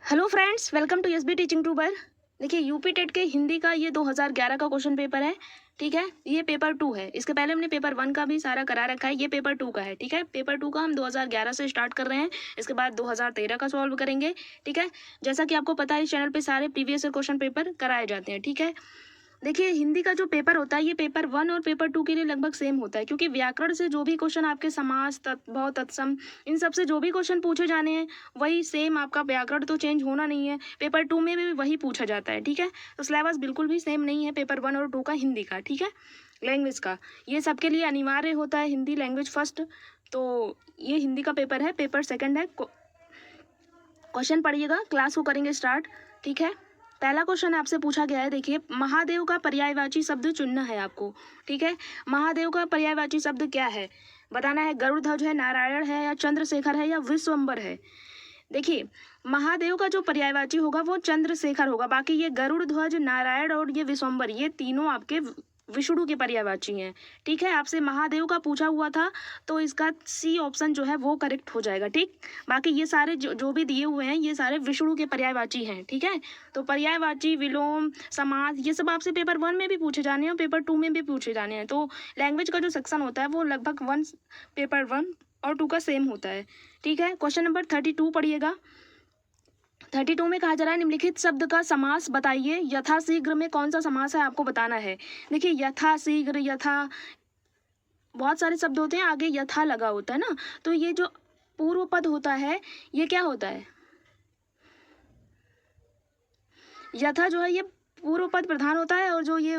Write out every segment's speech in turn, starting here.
Hello friends, welcome to SB teaching tuber. देखिए, UP TET के हिंदी का ये 2011 का क्वेश्चन पेपर है। ठीक है, ये पेपर 2 है। इसके पहले हमने पेपर 1 का भी सारा करा रखा है। ये पेपर 2 का है। ठीक है, पेपर 2 का हम 2011 से स्टार्ट कर रहे हैं। इसके बाद 2013 का सॉल्व करेंगे। ठीक है, जैसा कि आपको पता है इस चैनल पे सारे प्रीवियस क्वेश्चन पेपर कराए जाते हैं। ठीक है, देखिए, हिंदी का जो पेपर होता है ये पेपर 1 और पेपर 2 के लिए लगभग सेम होता है, क्योंकि व्याकरण से जो भी क्वेश्चन आपके समास, तत्भव, तत्सम, इन सब से जो भी क्वेश्चन पूछे जाने हैं वही सेम आपका, व्याकरण तो चेंज होना नहीं है। पेपर 2 में भी वही पूछा जाता है। ठीक है, तो सिलेबस बिल्कुल भी सेम नहीं है पेपर 1 और 2 का हिंदी का। ठीक है, लैंग्वेज का ये सबके लिए अनिवार्य होता है, हिंदी लैंग्वेज फर्स्ट। तो ये हिंदी का पेपर है, पेपर सेकेंड है। क्वेश्चन पढ़िएगा, क्लास को करेंगे स्टार्ट। ठीक है, पहला क्वेश्चन आपसे पूछा गया है। देखिए, महादेव का पर्यायवाची शब्द चुनना है आपको। ठीक है, महादेव का पर्यायवाची शब्द क्या है बताना है। गरुड़ध्वज है, नारायण है, या चंद्रशेखर है, या विश्वम्बर है। देखिए, महादेव का जो पर्यायवाची होगा वो चंद्रशेखर होगा। बाकी ये गरुड़ध्वज, नारायण और ये विश्वम्बर, ये तीनों आपके विष्णु के पर्यायवाची हैं। ठीक है, आपसे महादेव का पूछा हुआ था तो इसका सी ऑप्शन जो है वो करेक्ट हो जाएगा। ठीक, बाकी ये सारे जो भी दिए हुए हैं ये सारे विष्णु के पर्यायवाची हैं। ठीक है, तो पर्यायवाची, विलोम, समास, ये सब आपसे पेपर 1 में भी पूछे जाने हैं और पेपर 2 में भी पूछे जाने हैं। तो लैंग्वेज का जो सेक्शन होता है वो लगभग पेपर 1 और 2 का सेम होता है। ठीक है, क्वेश्चन नंबर 32 पढ़िएगा। 32 में कहा जा रहा है, निम्नलिखित शब्द का समास बताइए। यथाशीघ्र में कौन सा समास है आपको बताना है। देखिए, यथाशीघ्र, यथा, बहुत सारे शब्द होते हैं, आगे यथा लगा होता है ना, तो ये जो पूर्व पद होता है ये क्या होता है, यथा जो है ये पूर्व पद प्रधान होता है, और जो ये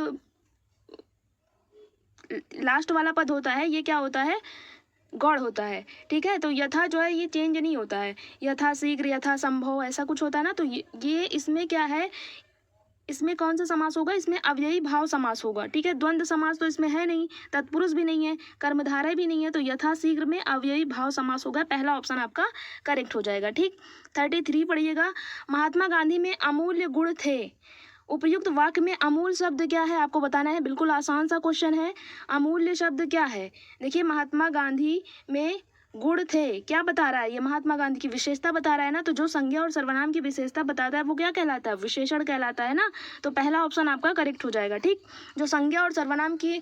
लास्ट वाला पद होता है ये क्या होता है, गौड़ होता है। ठीक है, तो यथा जो है ये चेंज नहीं होता है, यथा शीघ्र, यथा संभव, ऐसा कुछ होता है ना। तो ये इसमें क्या है, इसमें कौन सा समास होगा, इसमें अव्ययी भाव समास होगा। ठीक है, द्वंद्व समास तो इसमें है नहीं, तत्पुरुष भी नहीं है, कर्मधारय भी नहीं है, तो यथा शीघ्र में अव्ययी भाव समास होगा। पहला ऑप्शन आपका करेक्ट हो जाएगा। ठीक, 33 पढ़िएगा। महात्मा गांधी में अमूल्य गुण थे। उपयुक्त वाक्य में अमूल शब्द क्या है आपको बताना है। बिल्कुल आसान सा क्वेश्चन है। अमूल्य शब्द क्या है। देखिए, महात्मा गांधी में गुण थे, क्या बता रहा है ये, महात्मा गांधी की विशेषता बता रहा है ना। तो जो संज्ञा और सर्वनाम की विशेषता बताता है वो क्या कहलाता है, विशेषण कहलाता है ना। तो पहला ऑप्शन आपका करेक्ट हो जाएगा। ठीक, जो संज्ञा और सर्वनाम की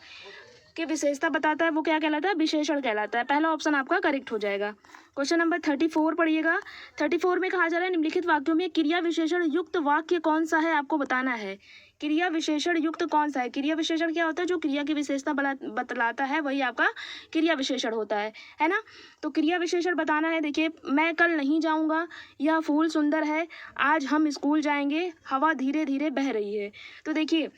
विशेषता बताता है वो क्या कहलाता है, विशेषण कहलाता है। पहला ऑप्शन आपका करेक्ट हो जाएगा। क्वेश्चन नंबर 34 पढ़िएगा। 34 में कहा जा रहा है, निम्नलिखित वाक्यों में क्रिया विशेषण युक्त वाक्य कौन सा है आपको बताना है। क्रिया विशेषण युक्त कौन सा है। क्रिया विशेषण क्या होता है, जो क्रिया की विशेषता बतलाता है वही आपका क्रिया विशेषण होता है ना। तो क्रिया विशेषण बताना है। देखिए, मैं कल नहीं जाऊंगा, यह फूल सुंदर है, आज हम स्कूल जाएंगे, हवा धीरे धीरे बह रही है। तो देखिए,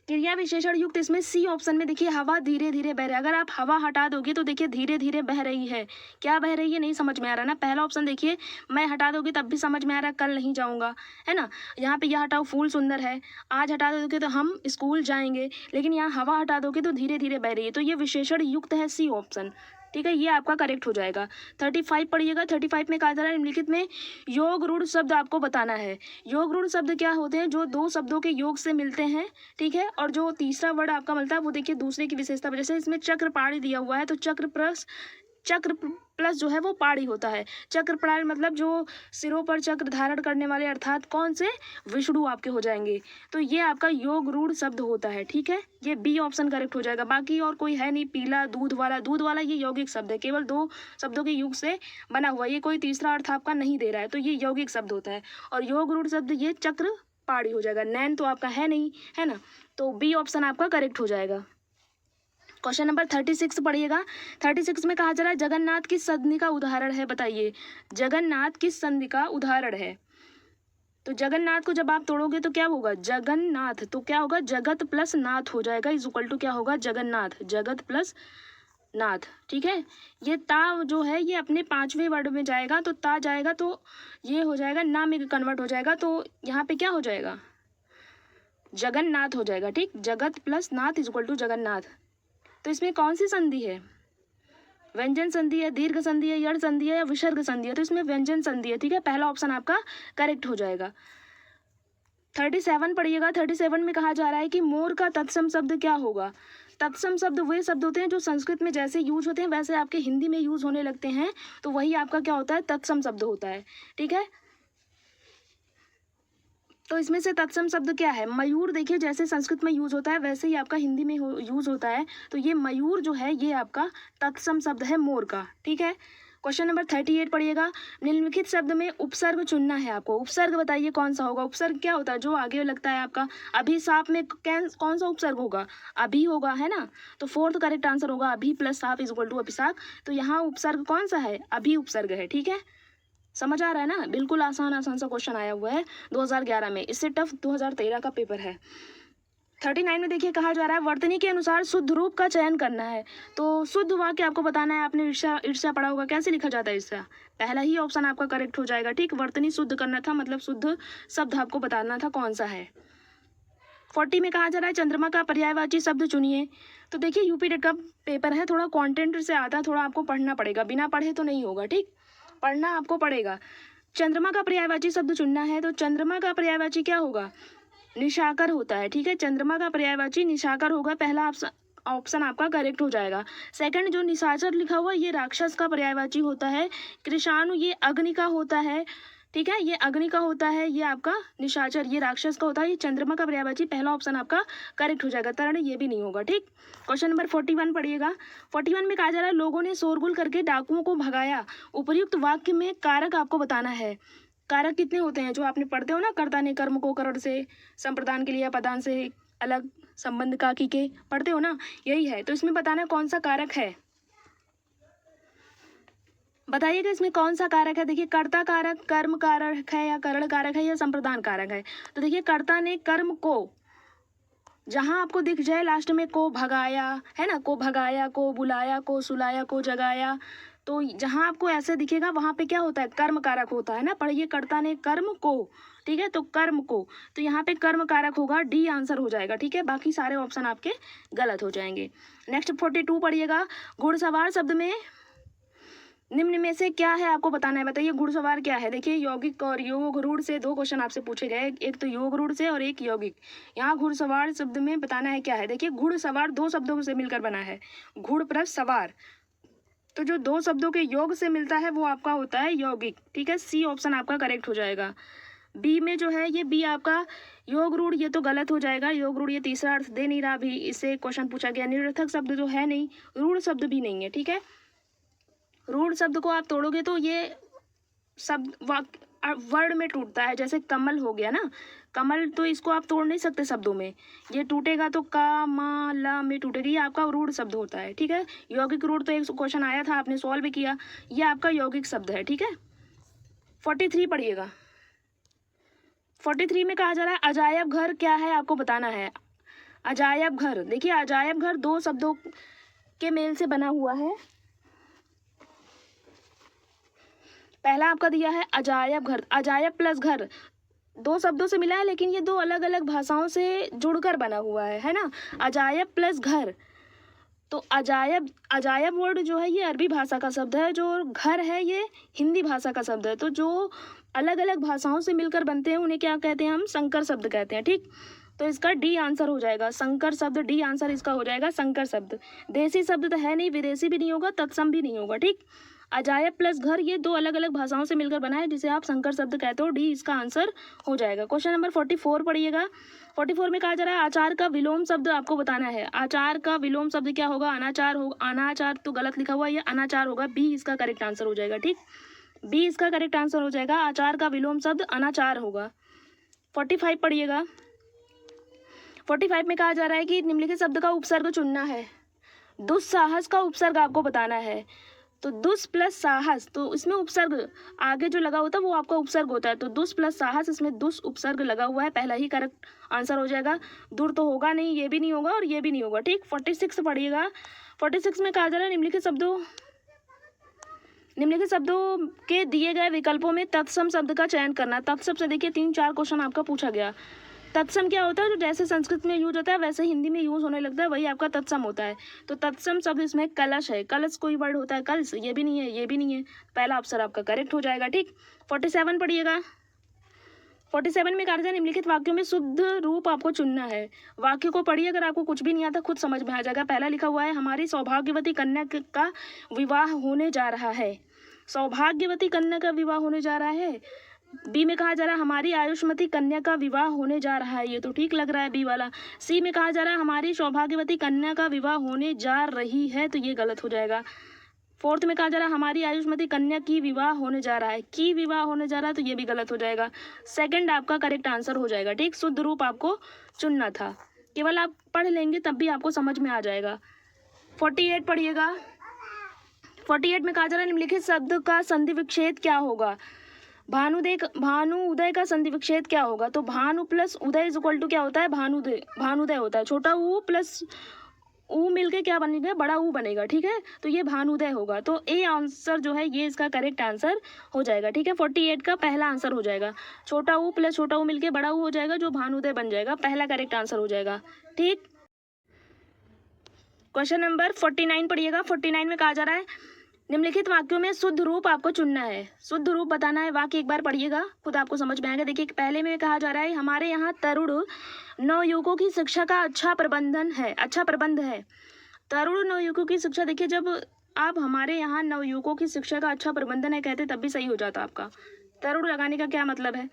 क्रिया विशेषण युक्त इसमें सी ऑप्शन में देखिए, हवा धीरे धीरे बह रही है। अगर आप हवा हटा दोगे तो देखिए धीरे धीरे बह रही है, क्या बह रही है नहीं समझ में आ रहा ना। पहला ऑप्शन देखिए, मैं हटा दोगे तब भी समझ में आ रहा है, कल नहीं जाऊंगा, है ना। यहाँ पे यह हटाओ, फूल सुंदर है, आज हटा दोगे तो हम स्कूल जाएंगे, लेकिन यहाँ हवा हटा दोगे तो धीरे धीरे बह रही है। तो ये विशेषण युक्त है, सी ऑप्शन। ठीक है, ये आपका करेक्ट हो जाएगा। 35 पढ़िएगा। 35 में कहा जा रहा है, निम्नलिखित में योग रूढ़ शब्द आपको बताना है। योग रूढ़ शब्द क्या होते हैं, जो दो शब्दों के योग से मिलते हैं। ठीक है, और जो तीसरा वर्ड आपका मिलता है वो देखिए दूसरे की विशेषता वजह से। इसमें चक्र पाड़ी दिया हुआ है, तो चक्र प्लस जो है वो पाड़ी होता है। चक्र पाड़ी मतलब जो सिरों पर चक्र धारण करने वाले, अर्थात कौन से, विष्णु आपके हो जाएंगे। तो ये आपका योग रूढ़ शब्द होता है। ठीक है, ये बी ऑप्शन करेक्ट हो जाएगा। बाकी और कोई है नहीं। पीला, दूध वाला, दूध वाला ये यौगिक शब्द है, केवल दो शब्दों के युग से बना हुआ, ये कोई तीसरा अर्थ आपका नहीं दे रहा है, तो ये यौगिक शब्द होता है। और योग रूढ़ शब्द ये चक्र पाड़ी हो जाएगा। नैन तो आपका है नहीं, है ना, तो बी ऑप्शन आपका करेक्ट हो जाएगा। क्वेश्चन नंबर 36 पढ़िएगा। 36 में कहा जा रहा है, जगन्नाथ किस संधि का उदाहरण है बताइए। जगन्नाथ किस संधि का उदाहरण है। तो जगन्नाथ को जब आप तोड़ोगे तो क्या होगा, जगन्नाथ, तो क्या होगा, जगत प्लस नाथ हो जाएगा, इज इक्वल टू क्या होगा, जगन्नाथ, जगत प्लस नाथ। ठीक है, ये ता जो है ये अपने 5वें वर्ड में जाएगा, तो ता जाएगा तो ये हो जाएगा ना में कन्वर्ट हो जाएगा, तो यहाँ पे क्या हो जाएगा, जगन्नाथ हो जाएगा। ठीक, जगत प्लस नाथ इज इक्वल टू जगन्नाथ। तो इसमें कौन सी संधि है, व्यंजन संधि है, दीर्घ संधि है, यड़ संधि है, या विसर्ग संधि है। तो इसमें व्यंजन संधि है। ठीक है, पहला ऑप्शन आपका करेक्ट हो जाएगा। 37 पढ़िएगा। 37 में कहा जा रहा है कि मोर का तत्सम शब्द क्या होगा। तत्सम शब्द वे शब्द होते हैं जो संस्कृत में जैसे यूज होते हैं वैसे आपके हिंदी में यूज होने लगते हैं, तो वही आपका क्या होता है, तत्सम शब्द होता है। ठीक है, तो इसमें से तत्सम शब्द क्या है? मयूर देखिए जैसे संस्कृत में यूज होता है वैसे ही आपका हिंदी में यूज होता है। तो ये मयूर जो है ये आपका तत्सम शब्द है मोर का। ठीक है, क्वेश्चन नंबर 38 पढ़िएगा। निम्नलिखित शब्द में उपसर्ग चुनना है आपको। उपसर्ग बताइए कौन सा होगा? उपसर्ग क्या होता है? जो आगे लगता है आपका। अभिशाप में कौन सा उपसर्ग होगा? अभी होगा, है ना। तो फोर्थ करेक्ट आंसर होगा अभी प्लस साप इज इक्वल टू अभिशाप। तो यहाँ उपसर्ग कौन सा है? अभी उपसर्ग है। ठीक है, समझ आ रहा है ना। बिल्कुल आसान आसान सा क्वेश्चन आया हुआ है 2011 में। इससे टफ 2013 का पेपर है। 39 में देखिए कहा जा रहा है वर्तनी के अनुसार शुद्ध रूप का चयन करना है। तो शुद्ध वाक्य आपको बताना है। आपने ईर्ष्या ईर्ष्या पढ़ा होगा, कैसे लिखा जाता है ईर्ष्या? पहला ही ऑप्शन आपका करेक्ट हो जाएगा। ठीक, वर्तनी शुद्ध करना था, मतलब शुद्ध शब्द आपको बताना था कौन सा है। 40 में कहा जा रहा है चंद्रमा का पर्यायवाची शब्द चुनिए। तो देखिए यूपी टेट का पेपर है, थोड़ा कंटेंट से आता है, थोड़ा आपको पढ़ना पड़ेगा, बिना पढ़े तो नहीं होगा। ठीक, पढ़ना आपको पड़ेगा। चंद्रमा का पर्यायवाची शब्द चुनना है। तो चंद्रमा का पर्यायवाची क्या होगा? निशाकर होता है। ठीक है, चंद्रमा का पर्यायवाची निशाकर होगा। पहला ऑप्शन आपका करेक्ट हो जाएगा। सेकंड जो निशाचर लिखा हुआ ये राक्षस का पर्यायवाची होता है। कृषाणु ये अग्नि का होता है। ठीक है, ये अग्नि का होता है, ये आपका निशाचर ये राक्षस का होता है। ये चंद्रमा का पर्यायवाची पहला ऑप्शन आपका करेक्ट हो जाएगा। तरण ये भी नहीं होगा। ठीक, क्वेश्चन नंबर 41 पढ़िएगा। 41 में कहा जा रहा है लोगों ने शोरगुल करके डाकुओं को भगाया। उपर्युक्त वाक्य में कारक आपको बताना है। कारक कितने होते हैं? जो आपने पढ़ते हो ना, कर्ता ने कर्म को करण से, संप्रदान के लिए पदान से अलग, संबंध का की के, पढ़ते हो ना, यही है। तो इसमें बताना कौन सा कारक है, बताइएगा इसमें कौन सा कारक है। देखिए कर्ता कारक, कर्म कारक है, या करण कारक है, या संप्रदान कारक है। तो देखिए कर्ता ने कर्म को, जहां आपको दिख जाए लास्ट में को भगाया, है ना, को भगाया, को बुलाया, को सुलाया, को जगाया, तो जहां आपको ऐसे दिखेगा वहां पे क्या होता है? कर्म कारक होता है ना। पढ़िए कर्ता ने कर्म को। ठीक है, तो कर्म को, तो यहाँ पे कर्म कारक होगा, डी आंसर हो जाएगा। ठीक है, बाकी सारे ऑप्शन आपके गलत हो जाएंगे। नेक्स्ट 42 पढ़िएगा। घुड़सवार शब्द में निम्न में से क्या है आपको बताना है। बताइए घुड़सवार क्या है? देखिए यौगिक और योग रूढ़ से दो क्वेश्चन आपसे पूछे गए, एक तो योग रूढ़ से और एक यौगिक। यहाँ घुड़सवार शब्द में बताना है क्या है। देखिए घुड़सवार दो शब्दों से मिलकर बना है, घुड़ प्लस सवार। तो जो दो शब्दों के योग से मिलता है वो आपका होता है यौगिक। ठीक है, सी ऑप्शन आपका करेक्ट हो जाएगा। बी में जो है ये बी आपका योग रूढ़, ये तो गलत हो जाएगा। योग रूढ़ ये तीसरा अर्थ दे नहीं रहा, भी इससे क्वेश्चन पूछा गया। निरर्थक शब्द जो है नहीं, रूढ़ शब्द भी नहीं है। ठीक है, रूढ़ शब्द को आप तोड़ोगे तो ये शब्द वर्ड में टूटता है। जैसे कमल हो गया ना, कमल तो इसको आप तोड़ नहीं सकते शब्दों में, ये टूटेगा तो का मा ला में टूटेगा, ये आपका रूढ़ शब्द होता है। ठीक है, यौगिक रूढ़ तो एक क्वेश्चन आया था, आपने सॉल्व भी किया, ये आपका यौगिक शब्द है। ठीक है, 43 पढ़िएगा। 43 में कहा जा रहा है अजायब घर क्या है आपको बताना है। अजायब घर, देखिए अजायब घर दो शब्दों के मेल से बना हुआ है। पहला आपका दिया है अजायब घर, अजायब प्लस घर दो शब्दों से मिला है, लेकिन ये दो अलग अलग भाषाओं से जुड़कर बना हुआ है ना। अजायब प्लस घर, तो अजायब, अजायब वर्ड जो है ये अरबी भाषा का शब्द है, जो घर है ये हिंदी भाषा का शब्द है। तो जो अलग अलग भाषाओं से मिलकर बनते हैं उन्हें क्या कहते हैं? हम संकर शब्द कहते हैं। ठीक, तो इसका डी आंसर हो जाएगा संकर शब्द, डी आंसर इसका हो जाएगा संकर शब्द। देसी शब्द तो है नहीं, विदेशी भी नहीं होगा, तत्सम भी नहीं होगा। ठीक, अजायब प्लस घर ये दो अलग अलग भाषाओं से मिलकर बना है, जिसे आप संकर शब्द कहते हो। डी इसका आंसर हो जाएगा। क्वेश्चन नंबर 44 पढ़िएगा। 44 में कहा जा रहा है आचार का विलोम शब्द आपको बताना है। आचार का विलोम शब्द क्या होगा? अनाचार होगा। अनाचार तो गलत लिखा हुआ है, ये अनाचार होगा, बी इसका करेक्ट आंसर हो जाएगा। ठीक, बी इसका करेक्ट आंसर हो जाएगा। आचार का विलोम शब्द अनाचार होगा। 45 पढ़िएगा। 45 में कहा जा रहा है कि निम्नलिखित शब्द का उपसर्ग चुनना है। दुस्साहस का उपसर्ग आपको बताना है। तो दुस प्लस साहस, तो इसमें उपसर्ग आगे जो लगा होता है वो आपका उपसर्ग होता है। तो दुस प्लस साहस, इसमें दुस उपसर्ग लगा हुआ है, पहला ही करेक्ट आंसर हो जाएगा। दूर तो होगा नहीं, ये भी नहीं होगा और ये भी नहीं होगा। ठीक, 46 पढ़िएगा। 46 में कहा जा रहा है निम्नलिखित शब्दों के दिए गए विकल्पों में तत्सम शब्द का चयन करना। तत्सम से देखिए 3-4 क्वेश्चन आपका पूछा गया। तत्सम क्या होता है? जो जैसे संस्कृत में यूज होता है वैसे हिंदी में यूज होने लगता है, वही आपका तत्सम होता है। तो तत्सम शब्द इसमें कलश है। कलश कोई वर्ड होता है? कलश, ये भी नहीं है, ये भी नहीं है, पहला ऑप्शन आपका करेक्ट हो जाएगा। ठीक, 47 पढ़िएगा। 47 में कहा जाए निम्नलिखित वाक्यों में शुद्ध रूप आपको चुनना है। वाक्य को पढ़िए, अगर आपको कुछ भी नहीं आता खुद समझ में आ जाएगा। पहला लिखा हुआ है हमारी सौभाग्यवती कन्या का विवाह होने जा रहा है। सौभाग्यवती कन्या का विवाह होने जा रहा है, बी में कहा जा रहा है हमारी आयुष्मती कन्या का विवाह होने जा रहा है, ये तो ठीक लग रहा है बी वाला। सी में कहा जा रहा है हमारी सौभाग्यवती कन्या का विवाह होने जा रही है, तो ये गलत हो जाएगा। फोर्थ में कहा जा रहा है हमारी आयुष्मती कन्या की विवाह होने जा रहा है, की विवाह होने जा रहा है, तो ये भी गलत हो जाएगा। सेकंड आपका करेक्ट आंसर हो जाएगा। ठीक, शुद्ध रूप आपको चुनना था, केवल आप पढ़ लेंगे तब भी आपको समझ में आ जाएगा। 48 पढ़िएगा। 48 में कहा जा रहा है निम्नलिखित शब्द का संधि विच्छेद क्या होगा। भानु उदय का संधि विच्छेद क्या होगा। तो भानु प्लस उदय इज इक्वल टू क्या होता है, भानुदय होता है। छोटा ऊ प्लस ऊ मिलके क्या बनेगा, बड़ा ऊ बनेगा। ठीक है, तो ये भानुदय होगा। तो ए आंसर जो है ये इसका करेक्ट आंसर हो जाएगा। ठीक है, 48 का पहला आंसर हो जाएगा। छोटा ऊ प्लस छोटा ऊ मिलके बड़ा ऊ हो जाएगा, जो भानुदय बन जाएगा, पहला करेक्ट आंसर हो जाएगा। ठीक, क्वेश्चन नंबर 49 पढ़िएगा। 49 में कहा जा रहा है निम्नलिखित वाक्यों में शुद्ध रूप आपको चुनना है, शुद्ध रूप बताना है। वाक्य एक बार पढ़िएगा, खुद आपको समझ में आएगा। देखिए, पहले में कहा जा रहा है हमारे यहाँ तरुण नवयुवकों की शिक्षा का अच्छा प्रबंध है। तरुण नवयुवकों की शिक्षा, देखिए जब आप हमारे यहाँ नवयुवकों की शिक्षा का अच्छा प्रबंधन है कहते तब भी सही हो जाता आपका। तरुण लगाने का क्या मतलब है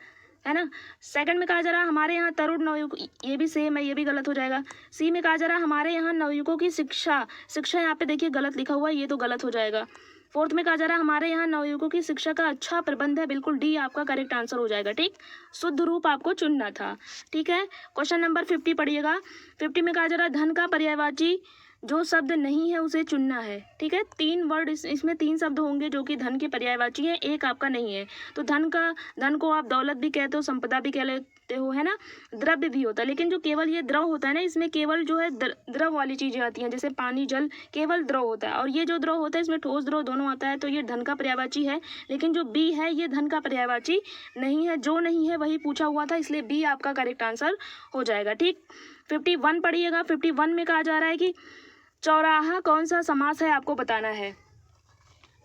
ना। सेकंड में कहा जा रहा है हमारे यहाँ तरुण नवयुवक, ये भी सेम है, ये भी गलत हो जाएगा। सी में कहा जा रहा है हमारे यहाँ नवयुवकों की शिक्षा यहाँ पे देखिए गलत लिखा हुआ है, ये तो गलत हो जाएगा। फोर्थ में कहा जा रहा है हमारे यहाँ नवयुवकों की शिक्षा का अच्छा प्रबंध है, बिल्कुल डी आपका करेक्ट आंसर हो जाएगा। ठीक, शुद्ध रूप आपको चुनना था। ठीक है, क्वेश्चन नंबर 50 पढ़िएगा। 50 में कहा जा रहा है धन का पर्यायवाची जो शब्द नहीं है उसे चुनना है। ठीक है, 3 वर्ड इसमें 3 शब्द होंगे जो कि धन के पर्यायवाची है, एक आपका नहीं है। तो धन को आप दौलत भी कहते हो, संपदा भी कह लेते हो, है ना, द्रव्य भी होता है। लेकिन जो केवल ये द्रव होता है ना, इसमें केवल जो है द्रव वाली चीजें आती हैं, जैसे पानी जल केवल द्रव होता है। और ये जो द्रव होता है इसमें ठोस द्रव दोनों आता है, तो ये धन का पर्यायवाची है। लेकिन जो बी है ये धन का पर्यायवाची नहीं है, जो नहीं है वही पूछा हुआ था, इसलिए बी आपका करेक्ट आंसर हो जाएगा। ठीक, 51 पढ़िएगा। 51 में कहा जा रहा है कि चौराहा कौन सा समास है, आपको बताना है।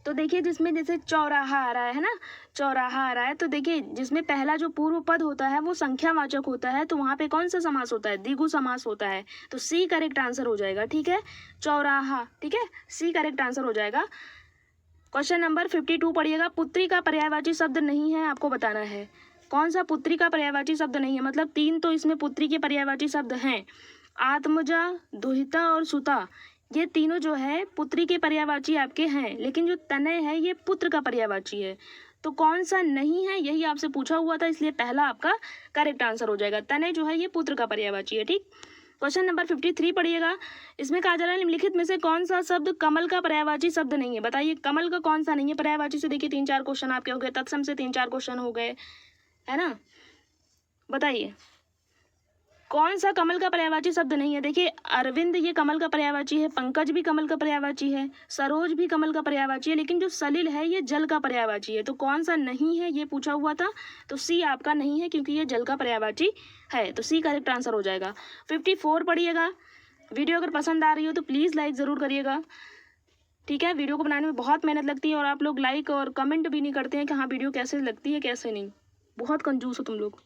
तो देखिए, जिसमें जैसे चौराहा आ रहा है ना, चौराहा आ रहा है, तो देखिए जिसमें पहला जो पूर्व पद होता है वो संख्यावाचक होता है, तो वहां पे कौन सा समास होता है, द्विगु समास होता है। तो सी करेक्ट आंसर हो जाएगा। ठीक है, चौराहा, ठीक है, सी करेक्ट आंसर हो जाएगा। क्वेश्चन नंबर 52 पढ़िएगा। पुत्री का पर्यायवाची शब्द नहीं है, आपको बताना है कौन सा पुत्री का पर्यायवाची शब्द नहीं है। मतलब 3 तो इसमें पुत्री के पर्यायवाची शब्द हैं, आत्मजा, दुहिता और सुता, ये तीनों जो है पुत्री के पर्यायवाची आपके हैं। लेकिन जो तनय है ये पुत्र का पर्यायवाची है। तो कौन सा नहीं है, यही आपसे पूछा हुआ था, इसलिए पहला आपका करेक्ट आंसर हो जाएगा। तनय जो है ये पुत्र का पर्यायवाची है। ठीक, क्वेश्चन नंबर 53 पढ़िएगा। इसमें कहा जा रहा है निम्नलिखित में से कौन सा शब्द कमल का पर्यायवाची शब्द नहीं है। बताइए, कमल का कौन सा नहीं है पर्यायवाची से। देखिए 3-4 क्वेश्चन आपके हो गए, तत्सम से 3-4 क्वेश्चन हो गए, है ना। बताइए कौन सा कमल का पर्यायवाची शब्द नहीं है। देखिए, अरविंद ये कमल का पर्यायवाची है, पंकज भी कमल का पर्यायवाची है, सरोज भी कमल का पर्यायवाची है, लेकिन जो सलिल है ये जल का पर्यायवाची है। तो कौन सा नहीं है ये पूछा हुआ था, तो सी आपका नहीं है, क्योंकि ये जल का पर्यायवाची है, तो सी करेक्ट आंसर हो जाएगा। 54 पढ़िएगा। वीडियो अगर पसंद आ रही हो तो प्लीज़ लाइक ज़रूर करिएगा। ठीक है, वीडियो को बनाने में बहुत मेहनत लगती है और आप लोग लाइक और कमेंट भी नहीं करते हैं कि हाँ वीडियो कैसे लगती है कैसे नहीं, बहुत कंजूस हो तुम लोग।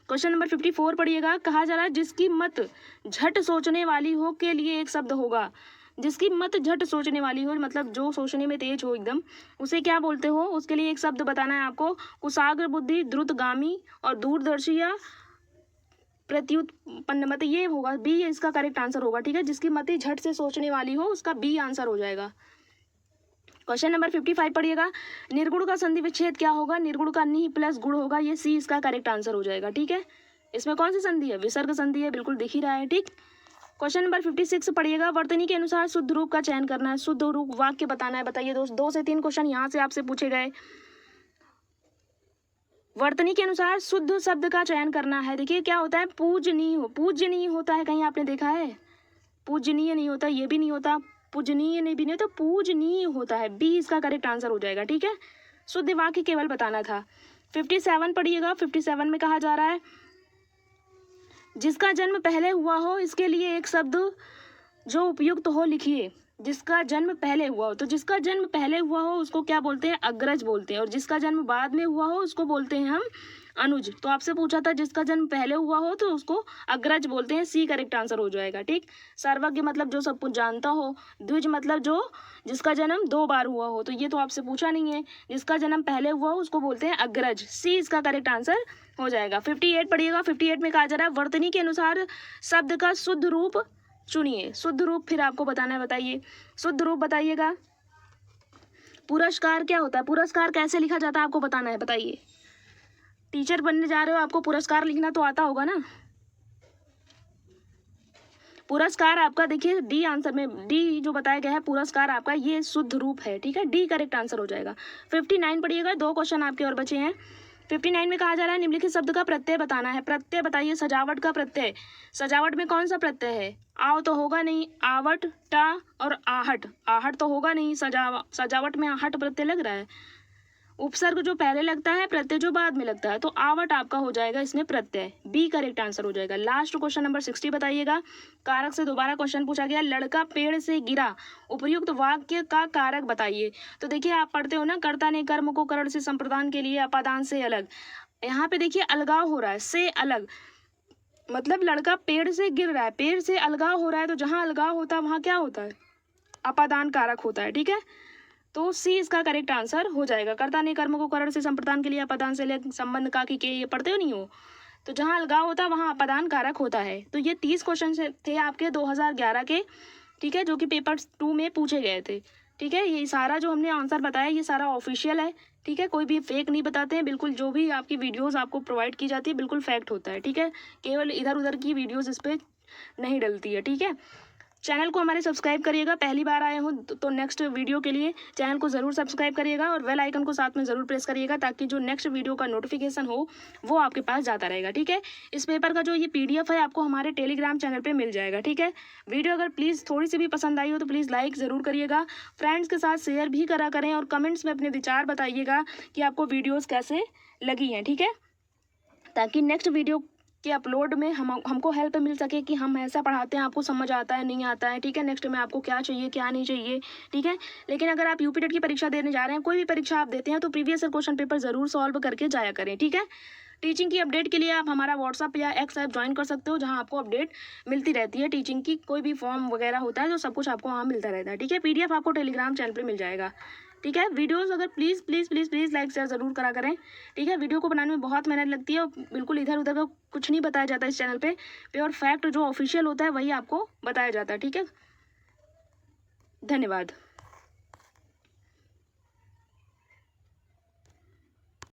क्वेश्चन नंबर 54 पढ़िएगा। कहा जा रहा है जिसकी मत झट सोचने वाली हो के लिए एक शब्द होगा। जिसकी मत झट सोचने वाली हो, मतलब जो सोचने में तेज हो एकदम, उसे क्या बोलते हो, उसके लिए एक शब्द बताना है आपको। कुशाग्र बुद्धि, द्रुतगामी और दूरदर्शी या प्रत्युत्पन्न मत, ये होगा बी, इसका करेक्ट आंसर होगा। ठीक है, जिसकी मति झट से सोचने वाली हो उसका बी आंसर हो जाएगा। क्वेश्चन नंबर 55 पढ़िएगा। निर्गुण का संधि विच्छेद क्या होगा। निर्गुण का नि प्लस गुण होगा, ये सी इसका करेक्ट आंसर हो जाएगा। ठीक है, इसमें कौन सी संधि है, विसर्ग संधि है, बिल्कुल दिख ही रहा है। ठीक, क्वेश्चन नंबर 56 पढ़िएगा। वर्तनी के अनुसार शुद्ध रूप का चयन करना है, शुद्ध रूप वाक्य बताना है। बताइए दोस्त, 2 से 3 क्वेश्चन यहाँ से आपसे पूछे गए। वर्तनी के अनुसार शुद्ध शब्द का चयन करना है। देखिए क्या होता है, पूजनीय होता है, कहीं आपने देखा है, पूजनीय नहीं होता, ये भी नहीं होता, पूजनीय नहीं भी नहीं तो पूजनीय होता है, बी इसका करेक्ट आंसर हो जाएगा। ठीक है, शुद्ध वाक्य केवल बताना था। 57 पढ़िएगा। 57 में कहा जा रहा है जिसका जन्म पहले हुआ हो इसके लिए एक शब्द जो उपयुक्त हो लिखिए। जिसका जन्म पहले हुआ हो, तो जिसका जन्म पहले हुआ हो उसको क्या बोलते हैं? अग्रज बोलते हैं। और जिसका जन्म बाद में हुआ हो उसको बोलते हैं हम अनुज। तो आपसे पूछा था जिसका जन्म पहले हुआ हो तो उसको अग्रज बोलते हैं। सी करेक्ट आंसर हो जाएगा। ठीक। सर्वज्ञ मतलब जो सब कुछ जानता हो। द्विज मतलब जो जिसका जन्म 2 बार हुआ हो। तो ये तो आपसे पूछा नहीं है। जिसका जन्म पहले हुआ हो उसको बोलते हैं अग्रज। सी इसका करेक्ट आंसर हो जाएगा। 58 पढ़िएगा। 58 में कहा जा रहा है वर्तनी के अनुसार शब्द का शुद्ध रूप चुनिए। शुद्ध रूप फिर आपको बताना है, बताइए शुद्ध रूप बताइएगा। पुरस्कार क्या होता है? पुरस्कार कैसे लिखा जाता है आपको बताना है, बताइए। टीचर बनने जा रहे हो, आपको पुरस्कार लिखना तो आता होगा ना। पुरस्कार आपका देखिए डी आंसर में, डी जो बताया गया है पुरस्कार आपका ये शुद्ध रूप है। ठीक है, डी करेक्ट आंसर हो जाएगा। 59 पढ़िएगा। 2 क्वेश्चन आपके और बचे हैं। 59 में कहा जा रहा है निम्नलिखित शब्द का प्रत्यय बताना है। प्रत्यय बताइए। सजावट का प्रत्यय। सजावट में कौन सा प्रत्यय है? आव तो होगा नहीं। आवट, टा और आहट। आहट तो होगा नहीं। सजावट में आहट प्रत्यय लग रहा है। उपसर्ग जो पहले लगता है, प्रत्यय जो बाद में लगता है। तो आवट आपका हो जाएगा इसमें प्रत्यय। बी करेक्ट आंसर हो जाएगा। लास्ट क्वेश्चन नंबर 60 बताइएगा। कारक से दोबारा क्वेश्चन पूछा गया। लड़का पेड़ से गिरा, उपर्युक्त वाक्य का कारक बताइए। तो देखिए आप पढ़ते हो ना, कर्ता ने कर्म को करण से संप्रदान के लिए अपादान से अलग। यहाँ पे देखिए अलगाव हो रहा है, से अलग मतलब लड़का पेड़ से गिर रहा है, पेड़ से अलगाव हो रहा है। तो जहाँ अलगाव होता है वहाँ क्या होता है? अपादान कारक होता है। ठीक है, तो सी इसका करेक्ट आंसर हो जाएगा। कर्ता ने कर्म को करण से संप्रदान के लिए अपादान से अलग संबंध का कि के, ये पढ़ते हो नहीं हो? तो जहाँ अलगाव होता है वहाँ अपादान कारक होता है। तो ये 30 क्वेश्चन थे आपके 2011 के। ठीक है, जो कि पेपर 2 में पूछे गए थे। ठीक है, ये सारा जो हमने आंसर बताया ये सारा ऑफिशियल है। ठीक है, कोई भी फेक नहीं बताते हैं। बिल्कुल जो भी आपकी वीडियोस आपको प्रोवाइड की जाती है बिल्कुल फैक्ट होता है। ठीक है, केवल इधर उधर की वीडियोस इस पर नहीं डलती है। ठीक है, चैनल को हमारे सब्सक्राइब करिएगा। पहली बार आए हो तो नेक्स्ट वीडियो के लिए चैनल को ज़रूर सब्सक्राइब करिएगा और बेल आइकन को साथ में ज़रूर प्रेस करिएगा ताकि जो नेक्स्ट वीडियो का नोटिफिकेशन हो वो आपके पास जाता रहेगा। ठीक है, इस पेपर का जो ये PDF है आपको हमारे टेलीग्राम चैनल पे मिल जाएगा। ठीक है, वीडियो अगर प्लीज़ थोड़ी सी भी पसंद आई हो तो प्लीज़ लाइक ज़रूर करिएगा। फ्रेंड्स के साथ शेयर भी करा करें और कमेंट्स में अपने विचार बताइएगा कि आपको वीडियोज़ कैसे लगी हैं। ठीक है, ताकि नेक्स्ट वीडियो के अपलोड में हमको हेल्प मिल सके कि हम ऐसा पढ़ाते हैं, आपको समझ आता है नहीं आता है। ठीक है, नेक्स्ट में आपको क्या चाहिए क्या नहीं चाहिए। ठीक है, लेकिन अगर आप यूपी टेट की परीक्षा देने जा रहे हैं, कोई भी परीक्षा आप देते हैं तो प्रीवियस ईयर क्वेश्चन पेपर ज़रूर सॉल्व करके जाया करें। ठीक है, टीचिंग की अपडेट के लिए आप हमारा व्हाट्सअप या एक्स ऐप ज्वाइन कर सकते हो, जहां आपको अपडेट मिलती रहती है। टीचिंग की कोई भी फॉर्म वगैरह होता है तो सब कुछ आपको वहाँ मिलता रहता है। ठीक है, PDF आपको टेलीग्राम चैनल पर मिल जाएगा। ठीक है, वीडियोस अगर please please please please like share ज़रूर करा करें। ठीक है, वीडियो को बनाने में बहुत मेहनत लगती है और बिल्कुल इधर उधर का कुछ नहीं बताया जाता इस चैनल पे। प्योर फैक्ट जो ऑफिशियल होता है वही आपको बताया जाता है। ठीक है, धन्यवाद।